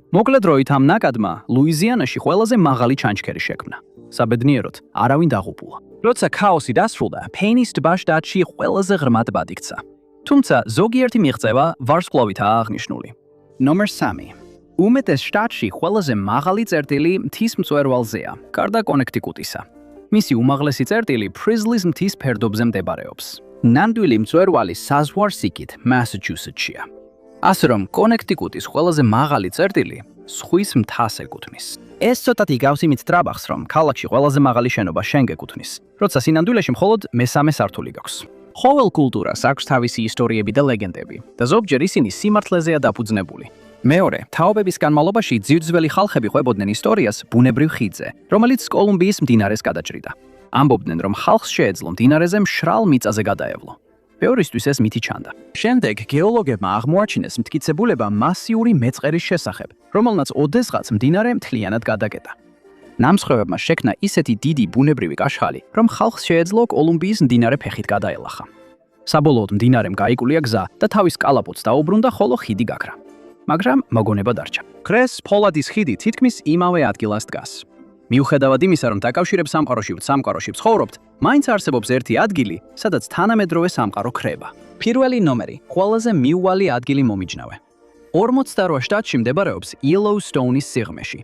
მოკლედ დროით ამ ნაკადმა ლუიზიანაში ყველაზე მაღალი ჩანჩქერი შექმნა. საბედნიეროდ, არავინ დაღუპულა. როცა ქაოსი დასრულდა, ფეინის ტბა შტატში ყველაზე ღრმად ბადიქცა. თუმცა ზოგიერთი მიღწევა ვარსკვლავითაა აღნიშნული. ნომერ 3. უმეტეს შტატში ყველაზე მაღალი წერტილი მთის მწვერვალზეა, გარდა კონექტიკუტისა. მისი უმაღლესი წერტილი პრიზლის მთის ფერდობზე მდებარეობს. ნამდვილი მწვერვალი საზღვარს იქით მასაჩუსეტსშია. ასე რომ კონექტიკუტის ყველაზე მაღალი წერტილი ზღვის მთას ეკუთვნის. ეს ცოტათი გავს იმით ტრაბახს, რომ ქალაქში ყველაზე მაღალი შენობა შენ გეკუთვნის, როცა სინამდვილეში მხოლოდ მესამე სართული გაქვს. ყოველ კულტურას აქვს თავისი ისტორიები და ლეგენდები და ზოგჯერ ისინი სიმართლეზეა დაფუძნებული. მეორე, თაობების განმავლობაში ძირძველი ხალხები ყვებოდნენ ისტორიას ბუნებრივ ხიდზე, რომელიც კოლუმბიის მდინარეს გადაჭრიდა. ამბობდნენ, რომ ხალხს შეეძლო მდინარეზე მშრალ მიწაზე გადაევლო. ბევრისთვის ეს მითი ჩანდა. შემდეგ გეოლოგებმა აღმოაჩინეს მტკიცებულება მასიური მეწყერის შესახებ, რომელმაც ოდესღაც მდინარე მთლიანად გადაკეტა. ნამსხვრევებმა შექმნა ისეთი დიდი ბუნებრივი კაშხალი, რომ ხალხს შეეძლო კოლუმბიის მდინარე ფეხით გადაელახა. საბოლოოდ მდინარემ გაიკულია გზა და თავის კალაპოტს დაუბრუნდა, ხოლო ხიდი გაქრა. მაგრამ მოგონება დარჩა. ქრეს ფოლადის ხიდი თითქმის იმავე ადგილას დგას. მიუხედავად იმისა, რომ დაკავშირებს სამყაროში ცხოვრობთ, მაინც არსებობს ერთი ადგილი, სადაც თანამედროვე სამყარო ქრება. პირველი ნომერი, ყველაზე მიუვალი ადგილი მომიჯნავე. 48 შტატში მდებარეობს იელოუსტოუნის სიღრმეში.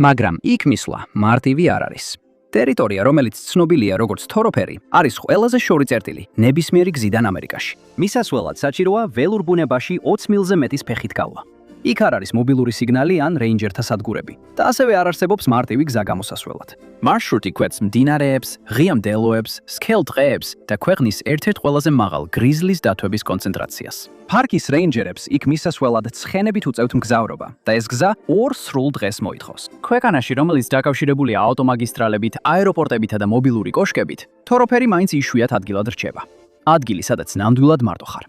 მაგრამ იქ მისვლა მარტივი არ არის. ტერიტორია, რომელიც ცნობილია როგორც თოროფერი, არის ყველაზე შორი წერტილი ნებისმიერი გზიდან ამერიკაში. მისასვლელად საჭიროა ველურ ბუნებაში 20 მილზე მეტის ფეხით გავლა. იქ არ არის მობილური სიგნალი ან რეინჯერთა სადგურები და ასევე არ არსებობს მარტივი გზა გამოსასვლელად. მარშრუტი კვეთს მდინარეებს, ღია მდელოებს, სქელ ტყეებს და ქვეყნის ერთ-ერთ ყველაზე მაღალ გრიზლის დათვების კონცენტრაციას. პარკის რეინჯერებს იქ მისასვლელად ცხენებით უწევთ მგზავრობა და ეს გზა 2 სრულ დღეს მოითხოვს. ქვეყანაში, რომელიც დაკავშირებულია ავტომაგისტრალებით, აეროპორტებითა და მობილური კოშკებით, თოროფერი მაინც იშვიათ ადგილად რჩება. ადგილი, სადაც ნამდვილად მარტო ხარ.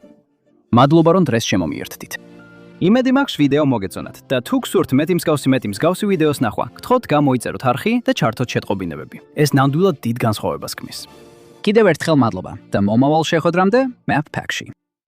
მადლობა, რომ დღეს შემომიერთდით. იმედი მაქვს ვიდეო მოგეწონათ და თუ გსურთ მეტი მსგავსი ვიდეოს ნახვა, გთხოვთ გამოიწეროთ არხი და ჩართოთ შეტყობინებები. ეს ნამდვილად დიდ განსხვავებას ქმნის. კიდევ ერთხელ მადლობა და მომავალ შეხვედრამდე Math Pack-ში.